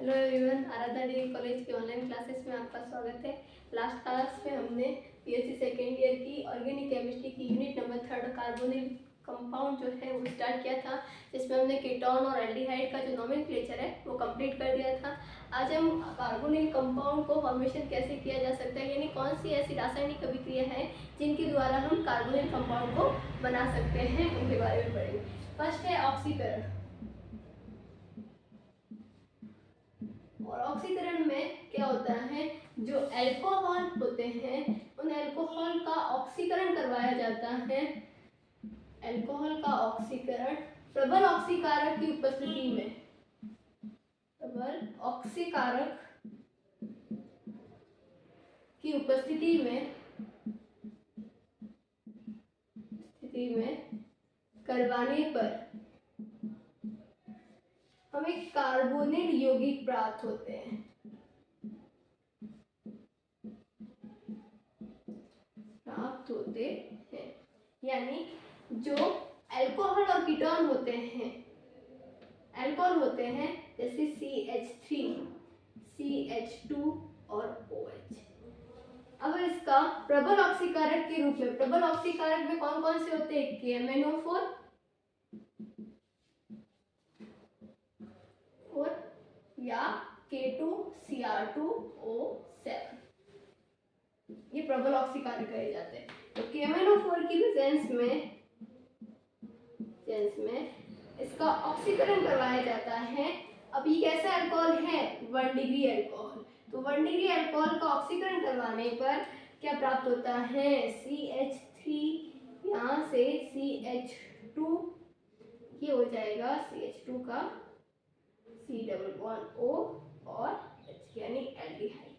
Hello everyone, Aaradhya degree college की online classes में आपका स्वागत है। लास्ट क्लास में हमने बीएससी सेकेंड ईयर की ऑर्गेनिक केमिस्ट्री की यूनिट नंबर 3 कार्बोनिल कंपाउंड जो है वो स्टार्ट किया था, जिसमें हमने कीटोन और एल्डिहाइड का जो नोमेनक्लेचर है वो कंप्लीट कर दिया था। आज हम कार्बोनिल कंपाउंड को फॉर्मेशन कैसे किया जा सकता है, यानी कौन सी ऐसी रासायनिक अभिक्रिया है जिनके द्वारा हम कार्बोनिल कंपाउंड को बना सकते हैं, उनके बारे में पढ़ेंगे। फर्स्ट है ऑक्सीकरण। और ऑक्सीकरण में क्या होता है, जो अल्कोहल होते हैं उन अल्कोहल का ऑक्सीकरण करवाया जाता है। अल्कोहल का ऑक्सीकरण प्रबल ऑक्सीकारक की उपस्थिति में, प्रबल ऑक्सीकारक की उपस्थिति में करवाने पर हमें कार्बोनिल यौगिक प्राप्त होते हैं। यानी जो अल्कोहल और कीटोन होते हैं, अल्कोहल होते हैं जैसे CH3, CH2 और OH। अब इसका प्रबल ऑक्सीकारक के रूप में, प्रबल ऑक्सीकारक में कौन कौन से होते हैं, KMnO4 या K2Cr2O7, ये प्रबल ऑक्सीकारक कहे जाते हैं। तो KMnO4 की प्रेजेंस में इसका ऑक्सीकरण करवाया जाता है। अब ये कैसा अल्कोहल है, 1 डिग्री अल्कोहल। तो 1 डिग्री अल्कोहल का ऑक्सीकरण करवाने पर क्या प्राप्त होता है, CH3, यहाँ से CH2, ये हो जाएगा CH2 का C+O और H, यानी एल्डिहाइड।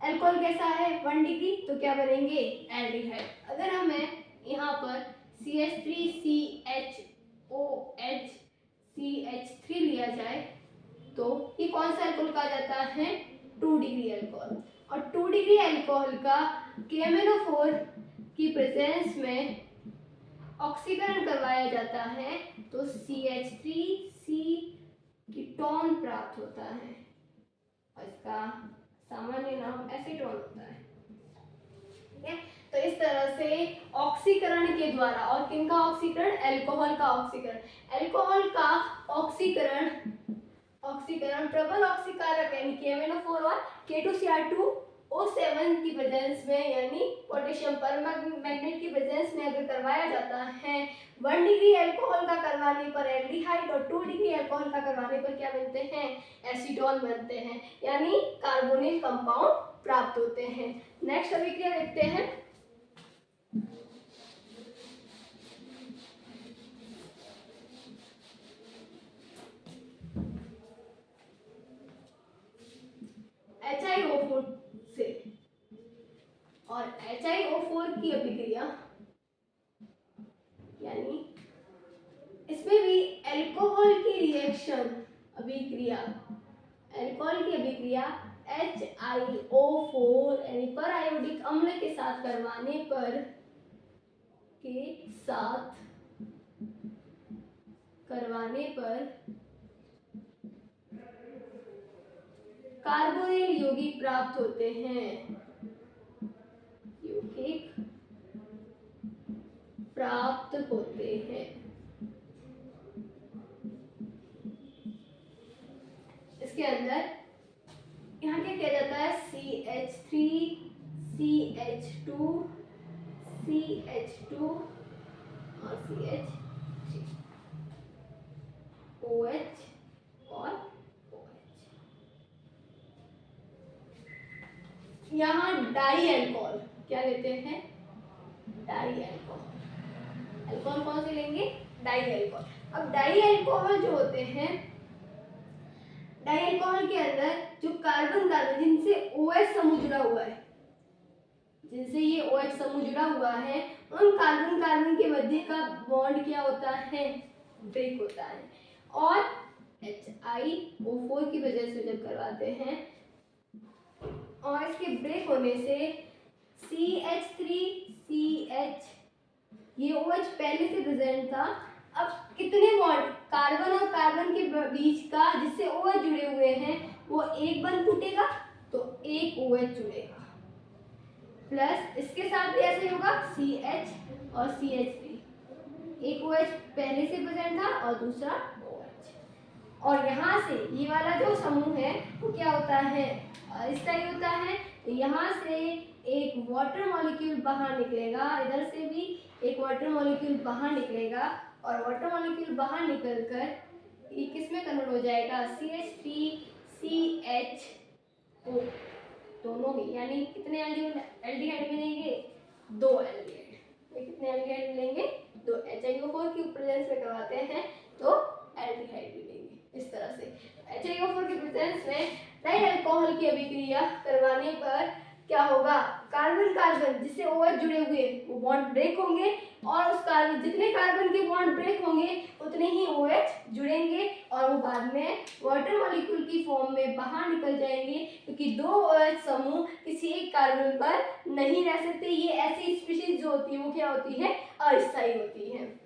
अल्कोहल कैसा है, 1 डिग्री, तो क्या बनेंगे, एल्डिहाइड। अगर हमें यहाँ पर CH3CHOH CH3 लिया जाए तो ये कौन सा अल्कोहल कहा जाता है, 2 डिग्री अल्कोहल। और 2 डिग्री अल्कोहल का KMnO4 की प्रेजेंस में ऑक्सीकरण करवाया जाता है तो CH3C कीटोन प्राप्त होता है, और इसका सामान्य नाम एसीटोन होता है। ठीक है, तो इस तरह से ऑक्सीकरण के द्वारा, और किनका ऑक्सीकरण, अल्कोहल का ऑक्सीकरण, अल्कोहल का ऑक्सीकरण प्रबल ऑक्सीकारक यानी KMnO4 और K2Cr2O7 की प्रेजेंस में, यानी पोटेशियम परमैंगनेट की प्रेजेंस में अगर करवाया जाता है, 1 डिग्री अल्कोहल का करवाने पर एल्डिहाइड और 2 डिग्री अल्कोहल का करवाने पर क्या बनते हैं, एसीटोन बनते हैं, यानी कार्बोनिल कंपाउंड प्राप्त होते हैं। नेक्स्ट अभिक्रिया देखते हैं। HiO4 से, और HiO4 की अभिक्रिया, यानी इसमें भी अल्कोहल की रिएक्शन अभिक्रिया, अल्कोहल की अभिक्रिया HiO4 यानी पर आयोडिक अम्ल के साथ करवाने पर कार्बोनिल यौगिक प्राप्त होते हैं, यौगिक प्राप्त होते हैं। इसके अंदर यहाँ क्या किया जाता है, CH3 CH2 CH2 और CH3, OH और OH। यहाँ डाई अल्कोहल क्या लेते हैं, डाई अल्कोहल। अल्कोहल कौन से लेंगे, डाई अल्कोहल। अब डाई अल्कोहल जो होते हैं, डाई अल्कोहल के अंदर जो कार्बन जिनसे OH समूह जुड़ा हुआ है, जिनसे ये OH समूह जुड़ा हुआ है, उन कार्बन के मध्य का बॉन्ड क्या होता है, ब्रेक होता है। और HiO4 की वजह से जब करवाते हैं, और इसके ब्रेक होने से CH3CH, ये OH पहले से प्रेजेंट था, अब कितने बॉन्ड कार्बन और कार्बन के बीच का जिससे OH जुड़े हुए हैं वो एक बंद टूटेगा तो एक OH जुड़ेगा, प्लस इसके साथ भी ऐसे होगा CH और CH3, एक OH पहले से प्रेजेंट था और दूसरा OH। और यहाँ से ये वाला जो समूह है वो क्या होता है, अस्थायी होता है। तो यहाँ से एक वाटर मॉलिक्यूल बाहर निकलेगा, इधर से भी एक वाटर मॉलिक्यूल बाहर निकलेगा और वाटर मॉलिक्यूल बाहर निकलकर ये किस में कन्वर्ट हो जाएगा, CH3CHO दोनों ही, यानी कितने एल्डिहाइड मिलेंगे, 2 एल्डिहाइड। ये कितने एल्डिहाइड मिलेंगे, 2। HiO4 की प्रेजेंस में करवाते हैं तो एल्डिहाइड मिलेंगे इस तरह से। HiO4 के प्रेजेंस में डाई अल्कोहल की अभिक्रिया करवाने पर क्या होगा, कार्बन कार्बन जिससे OH जुड़े हुए वो बॉन्ड ब्रेक होंगे और उस कार्बन जितने कार्बन के बॉन्ड ब्रेक होंगे उतने ही OH जुड़ेंगे और वो बाद में वाटर मॉलिक्यूल की फॉर्म में बाहर निकल जाएंगे, क्योंकि 2 OH समूह किसी एक कार्बन पर नहीं रह सकते। ये ऐसी स्पीशीज जो होती है वो क्या होती है, अस्थायी होती है।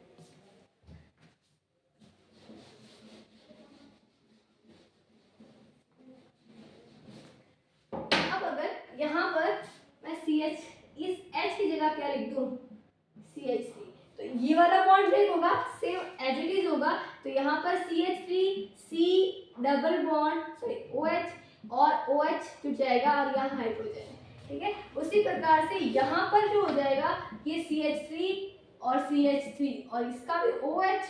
अब अगर यहाँ पर मैं CH इस H की जगह क्या लिख दूं, CH3, तो ये वाला बॉन्ड ब्रेक होगा, सेम एज इट इज होगा। तो यहाँ पर CH3 C double bond sorry OH और OH जुड़ जाएगा और यहाँ हाइड्रोजन, ठीक है। उसी प्रकार से यहाँ पर जो हो जाएगा ये CH3 और CH3 और इसका भी OH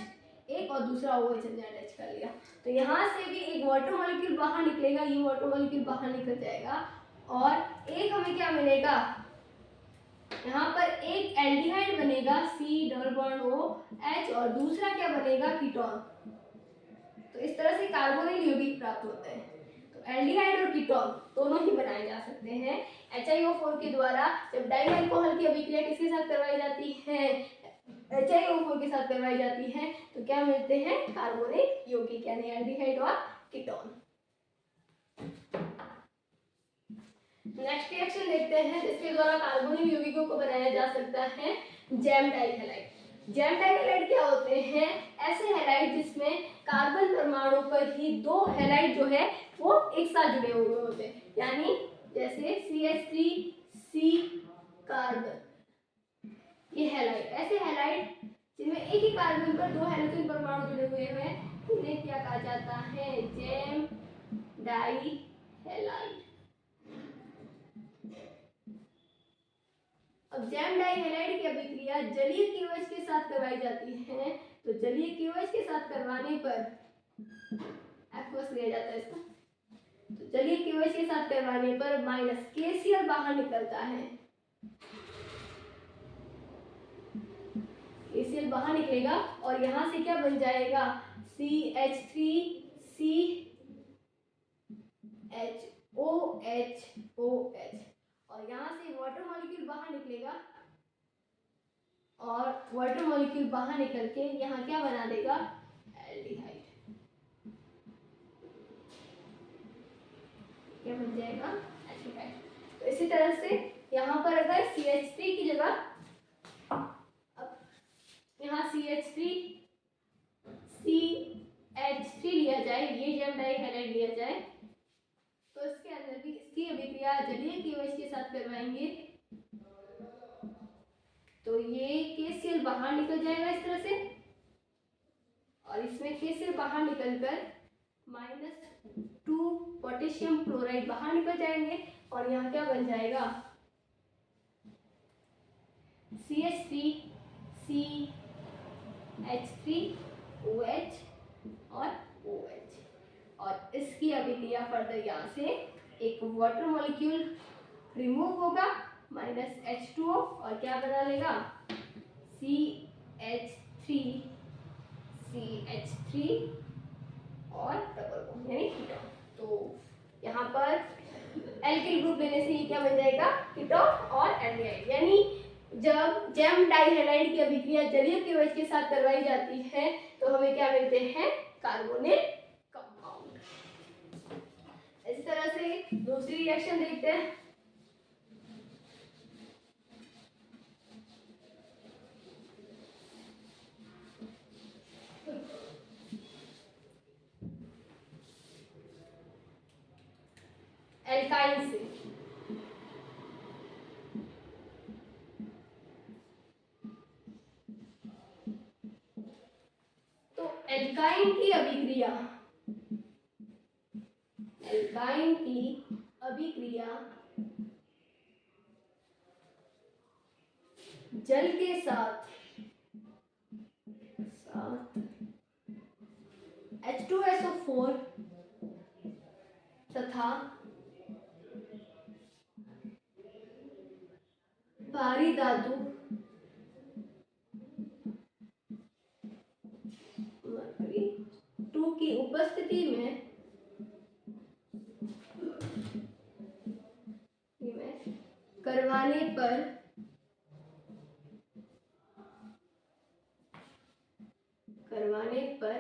एक और दूसरा OH अटैच कर लिया, तो यहाँ से भी एक वाटर मॉलिक्यूल बाहर निकलेगा, ये वाटर मॉलिक्यूल बाहर निकल जाएगा और एक हमें क्या मिलेगा, यहाँ पर एक एल्डिहाइड बनेगा C डबल बॉन्ड OH और दूसरा क्या बनेगा, कीटोन। तो इस तरह से कार्बोनिल यौगिक प्राप्त होते हैं। तो एल्डिहाइड और कीटोन दोनों ही बनाए जा सकते हैं HiO4 के द्वारा। जब डाई अल्कोहल की अभिक्रिया किसके साथ करवाई जाती है, HiO4 के साथ करवाई जाती है, तो क्या मिलते हैं, कार्बोनिल यौगिक यानी एल्डिहाइड और कीटोन। नेक्स्ट रिएक्शन देखते हैं जिसके द्वारा कार्बोनिल यौगिकों को बनाया जा सकता है, जैम डाइहैलाइड। जैम डाइहैलाइड क्या होते हैं, ऐसे हैलाइड जिसमें कार्बन परमाणु पर ही 2 हैलाइड जो है वो एक साथ जुड़े हुए होते हैं, यानी जैसे CH3C कार्बन, ये हैलाइड, ऐसे हैलाइड जिनमें एक ही कार्बन पर 2 हाइड्रोजन परमाणु जुड़े हुए हैं उन्हें क्या कहा जाता है, जैम डाइहैलाइड। अब जैम डाइहैलाइड की अभिक्रिया जलीय KOH के साथ करवाई जाती है, तो जलीय KOH के साथ करवाने पर एक्वस लिया जाता है इसका, तो जलीय KOH के साथ करवाने पर माइनस KCl बाहर निकलता है, KCl बाहर निकलेगा और यहाँ से क्या बन जाएगा, CH3CHOH और यहाँ से वाटर मॉलिक्यूल बाहर निकलेगा और वाटर मॉलिक्यूल बाहर निकल के यहाँ क्या बना देगा, एल्डिहाइड, क्या बन जाएगा, एल्डिहाइड। तो इसी तरह से यहाँ पर अगर CH3 की जगह अब यहाँ CH3CH3 लिया जाए, ये जब डाइहैलाइड लिया जाए, तो इसके अंदर भी इसकी अभिक्रिया जलीय KOH के साथ करवाएंगे, तो ये KCl बाहर निकल जाएगा इस तरह से और इसमें KCl बाहर निकलकर -2 पोटेशियम क्लोराइड बाहर निकल जाएंगे और यहाँ क्या बन जाएगा, CH3CH3OH और OH और इसकी अभिक्रिया फर्दर यहाँ से एक वाटर मॉलिक्यूल रिमूव होगा -H2O और क्या बना लेगा, CH3CH3 और डबल बॉन्ड यानी कीटोन। तो यहाँ पर एल्किल ग्रुप लेने से ये क्या बन जाएगा, कीटोन और एल्डिहाइड। यानी जब जैम डाइहैलाइड की अभिक्रिया जलीय KOH के साथ करवाई जाती है तो हमें क्या मिलते हैं, कार्बोनिल कंपाउंड। इस तरह से दूसरी रिएक्शन देखते हैं। एल्काइन की अभिक्रिया, एल्काइन की अभिक्रिया जल के साथ H2SO4 तथा भारी धातु मरकरी 2 की उपस्थिति में करवाने पर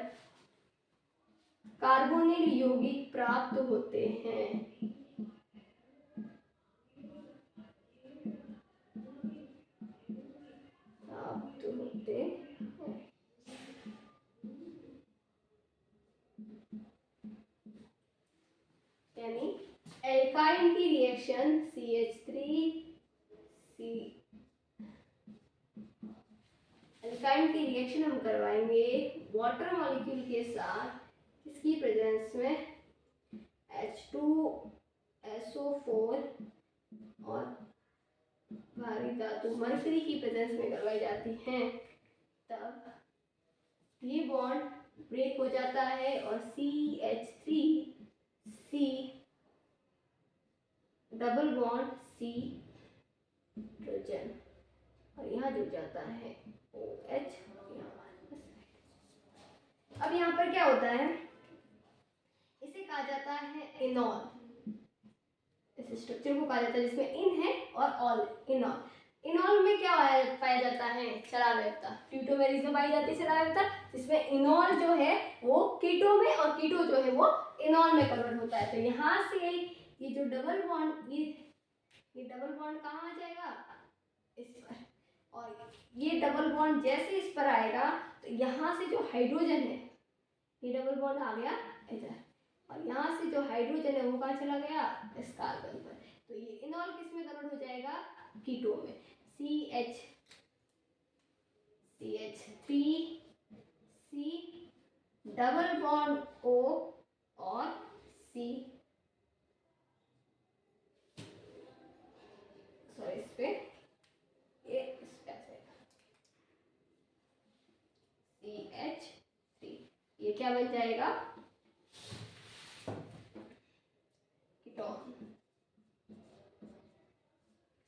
कार्बोनिल यौगिक प्राप्त होते हैं। यानी एल्काइन की रिएक्शन एल्काइन की रिएक्शन हम करवाएंगे वाटर मॉलिक्यूल के साथ, इसकी प्रेजेंस में H2SO4 और भारी धातु मरकरी की प्रेजेंस में करवाई जाती हैं। तब ये बॉन्ड ब्रेक हो जाता है और CH3C double bond C hydrogen और यहाँ जुड़ जाता है OH। अब यहाँ पर क्या होता है, इसे कहा जाता है इनॉल। इस स्ट्रक्चर को कहा जाता है जिसमें इन है और ऑल, इनॉल। इनॉल में क्या पाया जाता है, क्षाराव्यवस्था। ट्यूटोमेरिज में पाई जाती है क्षाराव्यवस्था, जिसमें इनॉल जो है वो कीटो में और कीटो जो है वो इनॉल में कन्वर्ट होता है। तो यहाँ से ये जो डबल बॉन्ड, ये डबल बॉन्ड कहाँ आ जाएगा, इस पर, और ये डबल बॉन्ड जैसे इस पर आएगा तो यहाँ से जो हाइड्रोजन है, ये डबल बॉन्ड आ गया इधर, और यहाँ से जो हाइड्रोजन है वो कहाँ चला गया, इस कार्बन पर। तो ये इनॉल किस में कन्वर्ट हो जाएगा, कीटो में। CH3C डबल बॉन्ड O और C, सॉरी इस पे ये इस पे CH3, ये क्या बन जाएगा, कीटोन,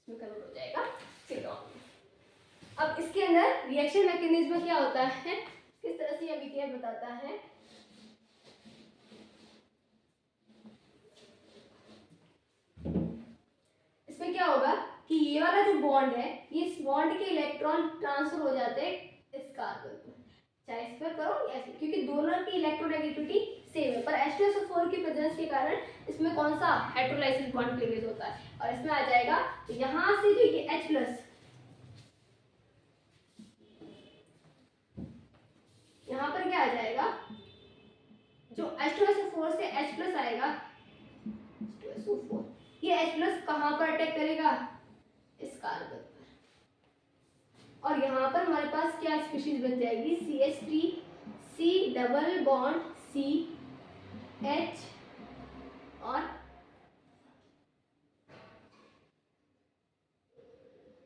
इसमें कन्वर्ट हो जाएगा कीटोन। अब इसके अंदर रिएक्शन मैकेनिज्म क्या होता है, किस तरह से अभिक्रिया बताता है। इसमें क्या होगा कि ये वाला जो बॉन्ड है, ये इस बॉन्ड के इलेक्ट्रॉन ट्रांसफर हो जाते हैं इस कार्बन पर, चाहे इस पर करो या ऐसे, क्योंकि दोनों की इलेक्ट्रोनेगेटिविटी सेम है। पर H2SO4 की प्रेजेंस के कारण इसमें कौन सा हाइड्रोलाइसिस बॉन्ड क्लीवेज होता है, और इसमें आ जाएगा तो यहाँ से जो ये H+, यहाँ पर क्या आ जाएगा, जो H2SO4 से H+ आएगा, H2SO4, ये H+ कहाँ पर अटैक करेगा, इस कार्बन पर, और यहाँ पर हमारे पास क्या स्पीशीज बन जाएगी, CH3C double bond C H और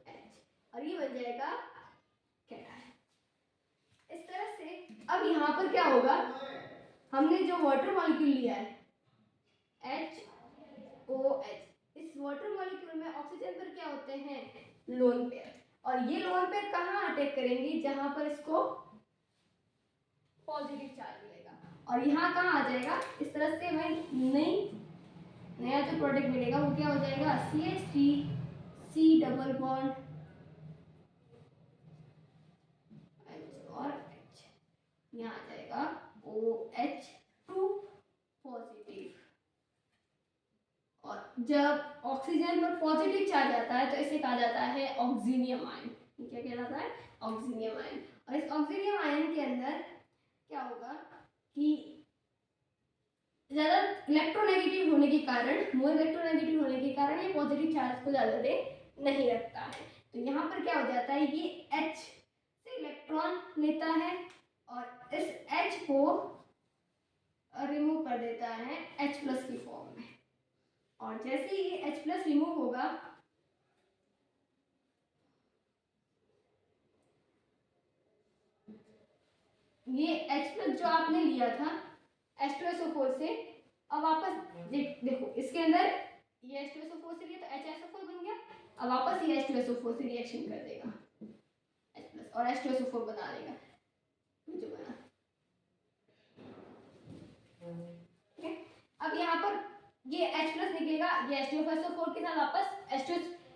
H, और ये बन जाएगा कैटायन। इस तरह से अब यहाँ पर क्या होगा, हमने जो वाटर मॉलिक्यूल लिया है HOH, इस वाटर मॉलिक्यूल में ऑक्सीजन पर क्या होते हैं, लोन पेयर, और ये लोन पेयर कहाँ अटैक करेंगे, जहां पर इसको पॉजिटिव चार्ज मिलेगा, और यहाँ कहाँ आ जाएगा, इस तरह से हमें नया जो प्रोडक्ट मिलेगा वो क्या हो जाएगा, CH3C डबल बॉन्ड H और H, यहाँ आ जाएगा OH2 पॉजिटिव, और जब ऑक्सीजन पर पॉजिटिव चार्ज आता है तो इसे कहा जाता है ऑक्सीनियम आयन। क्या कहलाता है, ऑक्सीनियम आयन। और इस ऑक्सीनियम आयन के अंदर क्या होगा कि ज़्यादा इलेक्ट्रोनेगेटिव होने के कारण, मोर इलेक्ट्रोनेगेटिव होने के कारण ये पॉजिटिव चार्ज को ज़्यादा देर नहीं रखता है। तो यहाँ पर क्या हो जाता है, ये H से इलेक्ट्रॉन लेता है और इस H को रिमूव कर देता है H प्लस की फॉर्म में। और जैसे ही H प्लस रिमूव होगा ये H प्लस जो आपने लिया था H2SO4 से, अब वापस देखो इसके अंदर ये H2SO4 से लिया तो HSO4 बन गया, अब वापस ये H2SO4 से रिएक्शन कर देगा H प्लस और H2SO4 बना देगा जो बना। ठीक है, अब यहाँ पर ये H प्लस निकलेगा, ये H2SO4 के साथ वापस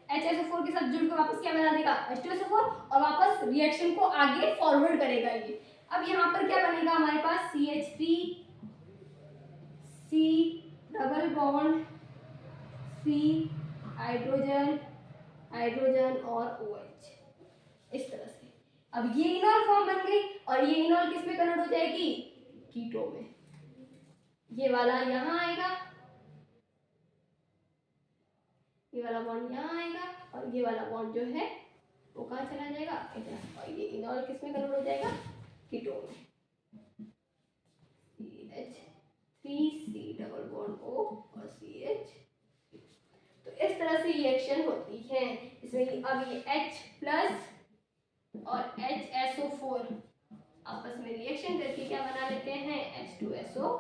HSO4 के साथ जुड़कर वापस क्या बना देगा H2SO4 और वापस रिएक्शन को आगे फॉरवर्ड करेगा ये। अब यहाँ पर क्या बनेगा हमारे पास CH3 C double bond C hydrogen hydrogen और OH इस तरह से। अब ये इनॉल फॉर्म बन गई और ये इनॉल किस में कन्वर्ट हो जाएगी कीटो में। ये वाला यहाँ आएगा, ये वाला बॉन्ड यहाँ आएगा और ये वाला बॉन्ड जो है वो कहाँ चला जाएगा इधर, और ये इनॉल किस में कन्वर्ट हो जाएगा कीटो में। CH3C डबल बॉन्ड O और CH। तो इस तरह से रिएक्शन होती है इसमें। अब ये H प्लस और HSO4 आपस में रिएक्शन करके क्या बना लेते हैं H2SO4।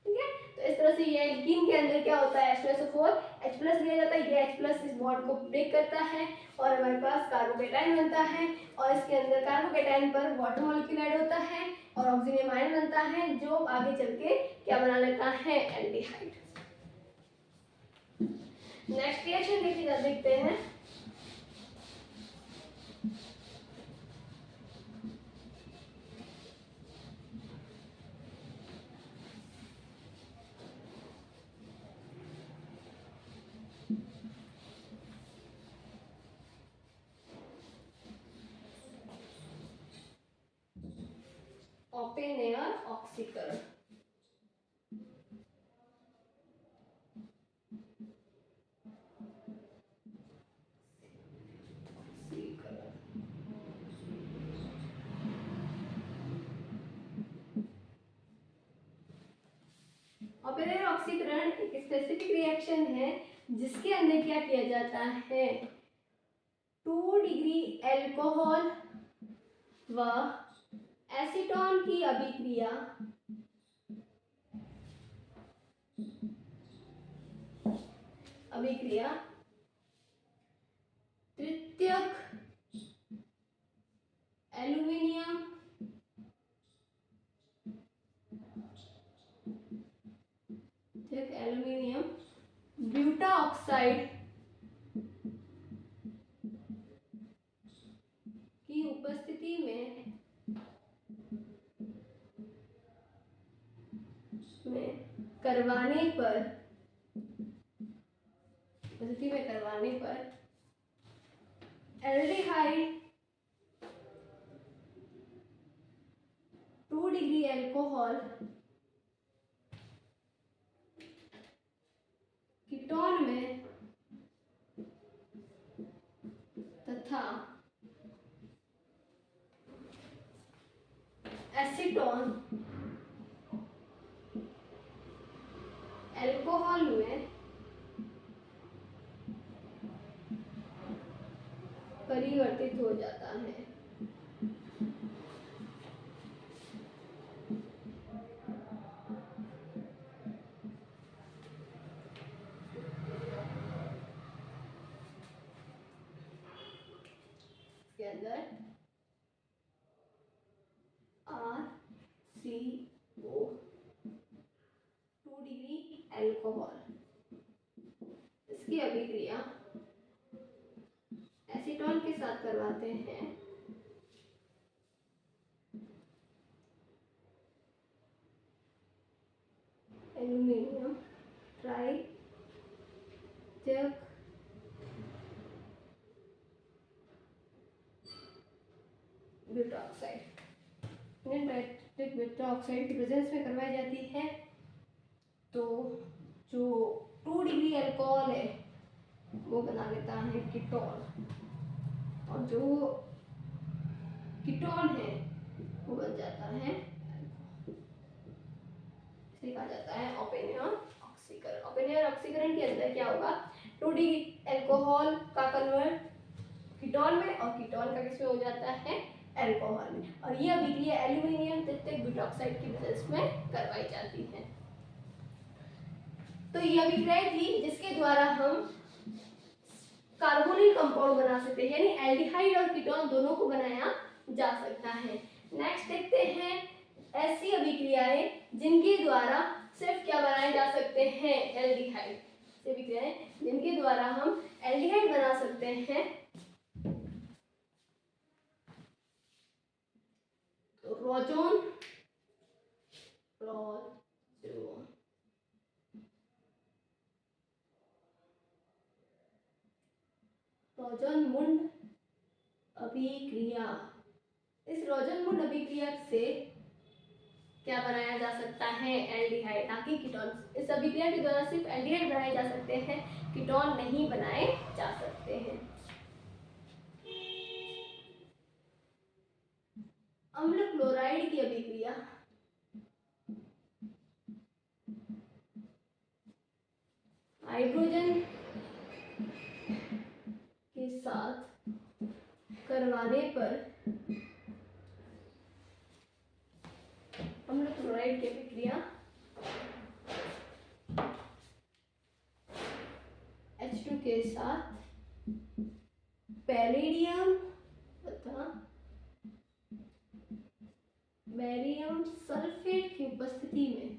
ठीक है, तो इस तरह से ये एल्कीन के अंदर क्या होता है H2SO4 H प्लस लिया जाता है, ये H प्लस इस बॉन्ड को ब्रेक करता है और हमारे पास कार्बोकेटाइन बनता है और इसके अंदर कार्बोकेटाइन पर वाटर मॉलिक्यूल ऐड होता है और ऑक्सीजन आयन बनता है जो आगे चल के क्या बना लेता है एल्डिहाइड। नेक्स्ट रिएक्शन देखते हैं। ओपन एयर ऑक्सीकरण। ओपन एयर ऑक्सीकरण एक स्पेसिफिक रिएक्शन है जिसके अंदर क्या किया जाता है 2 डिग्री एल्कोहल व एसीटोन की अभिक्रिया तृतीयक एल्यूमिनियम ब्यूटा ऑक्साइड की उपस्थिति में करवाने पर एल्डिहाइड 2 डिग्री एल्कोहल कीटोन में तथा एसीटोन एल्कोहल में परिवर्तित हो जाता है। इसके अंदर RCO 2 डिग्री एल्कोहल इसकी अभिक्रिया एसीटोन के साथ करवाते हैं एल्यूमिनियम ट्राइटक ब्यूटा ऑक्साइड ब्यूटा ऑक्साइड की प्रेजेंस में करवाई जाती है। तो जो 2 डिग्री अल्कोहल है वो बना लेता है कीटोन और जो कीटोन है वो बन जाता है, इसे कहा जाता है ओपेनियन ऑक्सीकरण। ओपेनियन ऑक्सीकरण के अंदर क्या होगा, 2D अल्कोहल का कन्वर्ट कीटोन में और कीटोन का किसमें हो जाता है, अल्कोहल में, और ये अभिक्रिया एल्यूमिनियम तृतीयक ब्यूटॉक्साइड की प्रेजेंस में करवाई जाती है। तो ये अभिक्रिया थी जिसके द्वारा हम कार्बोनिल कंपाउंड बना सकते हैं, यानी एल्डिहाइड और कीटोन दोनों को बनाया जा सकता है। नेक्स्ट देखते हैं ऐसी अभिक्रियाएं जिनके द्वारा सिर्फ क्या बनाए जा सकते हैं, एल्डिहाइड। ऐसी अभिक्रियाएं जिनके द्वारा हम एल्डिहाइड बना सकते हैं, तो रोजोन रोजनमुंड अभिक्रिया। इस रोजनमुंड अभिक्रिया से क्या बनाया जा सकता है, एल्डिहाइड, ताकि कीटोन। इस अभिक्रिया के द्वारा सिर्फ एल्डिहाइड बनाए जा सकते हैं, कीटोन नहीं बनाए जा सकते हैं। अम्ल क्लोराइड की अभिक्रिया, हाइड्रोजन के साथ करवाने पर अम्ल क्लोराइड की अभिक्रिया H2 के साथ पैलेडियम तथा बेरियम सल्फेट की उपस्थिति में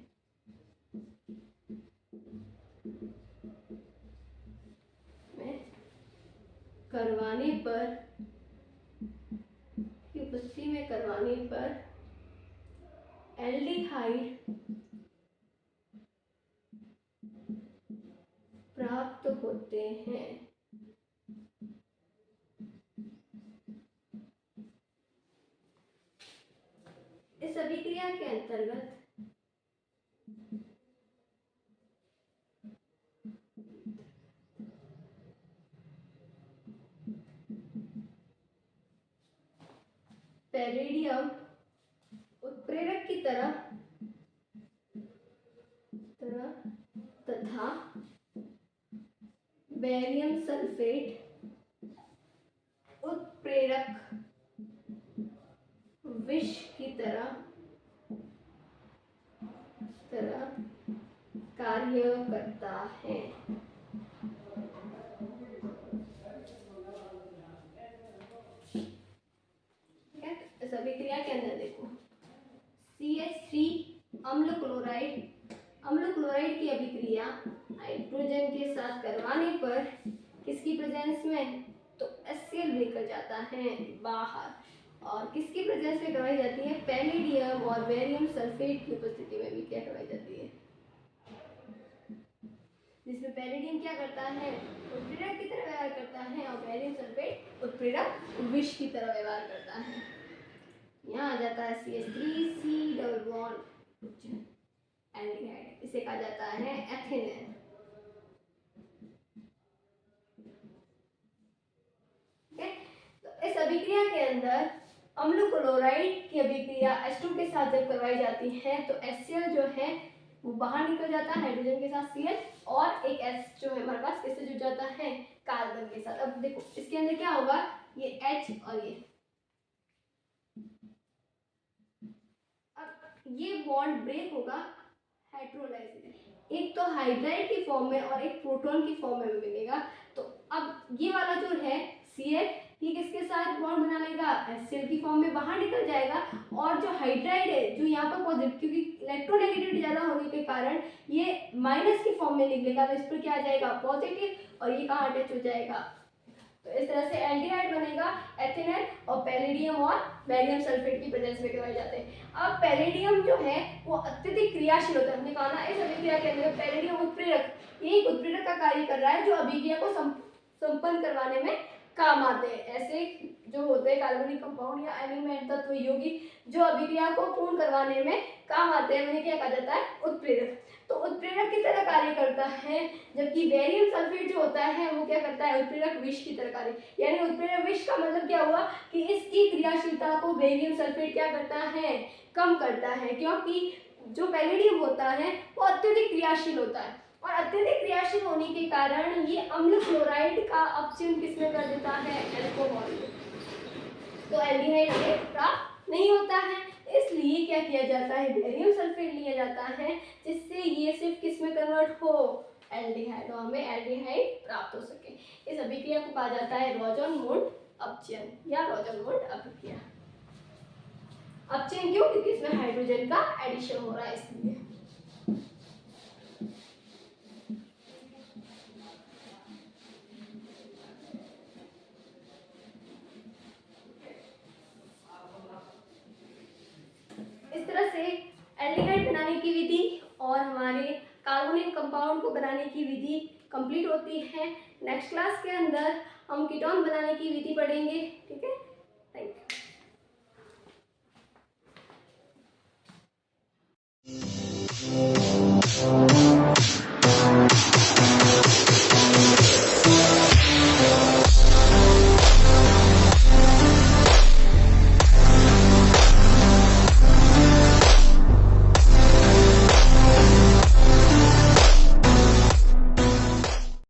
करवाने पर एल्डिहाइड प्राप्त होते हैं। इस अभिक्रिया के अंतर्गत पैलेडियम उत्प्रेरक की तरह तथा बेरियम सल्फेट उत्प्रेरक विष की तरह कार्य करता है। इस अभिक्रिया के अंदर देखो CH3 अम्ल क्लोराइड की अभिक्रिया हाइड्रोजन के साथ करवाने पर किसकी प्रेजेंस में, तो HCl लेकर जाता है बाहर, और किसकी प्रेजेंस में करवाई जाती है, पैलेडियम और बेरियम सल्फेट की उपस्थिति में भी क्या करवाई जाती है, जिसमें पैलेडियम क्या करता है, उत्प्रेरक की तरह व्यवहार करता है, और बेरियम सल्फेट उत्प्रेरक विष की तरह व्यवहार करता है। यहाँ आ जाता है CH3C डबल बॉन्ड एल्डिहाइड, इसे कहा जाता है एथेनॉल। तो इस अभिक्रिया के अंदर अम्ल क्लोराइड की अभिक्रिया H2 के साथ जब करवाई जाती है तो HCl जो है वो बाहर निकल जाता है हाइड्रोजन के साथ Cl, और एक H जो है हमारे पास किससे जुड़ जाता है, कार्बन के साथ। अब देखो इसके अंदर क्या होगा, ये H और ये बॉन्ड ब्रेक होगा हाइड्रोलाइसिस, एक तो हाइड्राइड की फॉर्म में और एक प्रोटॉन की फॉर्म में मिलेगा। तो अब ये वाला जो है Cl ये किसके साथ बॉन्ड बना लेगा, HCl की फॉर्म में बाहर निकल जाएगा, और जो हाइड्राइड है जो यहाँ पर पॉजिटिव, क्योंकि इलेक्ट्रोनेगेटिविटी ज़्यादा होने के कारण ये माइनस की फॉर्म में निकलेगा, तो इस पर क्या आ जाएगा पॉजिटिव, और ये कहाँ अटैच हो जाएगा। तो इस तरह से एल्डिहाइड बनेगा एथेनॉल, और पैलेडियम और बेरियम सल्फेट की प्रेजेंस में करवाए जाते हैं। अब पैलेडियम जो है वो अत्यधिक क्रियाशील होता है, हमने कहा ना इस अभिक्रिया के अंदर पैलेडियम उत्प्रेरक, ये एक उत्प्रेरक का कार्य कर रहा है जो अभिक्रिया को संपन्न करवाने में काम आते हैं। ऐसे जो होते हैं कार्बनिक कंपाउंड या एलिमेंट तत्व यौगिक जो अभिक्रिया को पूर्ण करवाने में काम आते हैं, उन्हें क्या कहा जाता है? उत्प्रेरक। तो उत्प्रेरक की तरह कार्य करता है, जबकि बेरियम सल्फेट जो होता है वो क्या करता है? उत्प्रेरक विष की तरह कार्य। यानी उत्प्रेरक विष का मतलब क्या हुआ कि इसकी क्रियाशीलता को बेरियम सल्फेट क्या करता है? कम करता है, क्योंकि जो पैलेडियम होता है वो अत्यधिक क्रियाशील होता है और अत्यधिक क्रियाशील होने के कारण ये अम्ल क्लोराइड का अपचयन किसमें कर देता है? अल्कोहल में। तो एल्डिहाइड हमें प्राप्त नहीं होता है, इसलिए क्या किया जाता है? बेरियम सल्फेट लिया जाता है, जिससे ये सिर्फ किस में कन्वर्ट हो? एल्डिहाइड, और हमें एल्डिहाइड प्राप्त हो सके। इस अभिक्रिया को कहा जाता है रोजन-मुंड अपचयन या रोजन-मुंड अभिक्रिया। अपचयन क्यों? क्योंकि इसमें हाइड्रोजन का एडिशन हो रहा है, इसलिए। इस तरह से एल्डिहाइड बनाने की विधि और हमारे कार्बोनिक कंपाउंड को बनाने की विधि कंप्लीट होती है। नेक्स्ट क्लास के अंदर हम कीटोन बनाने की विधि पढ़ेंगे। ठीक है, थैंक यू।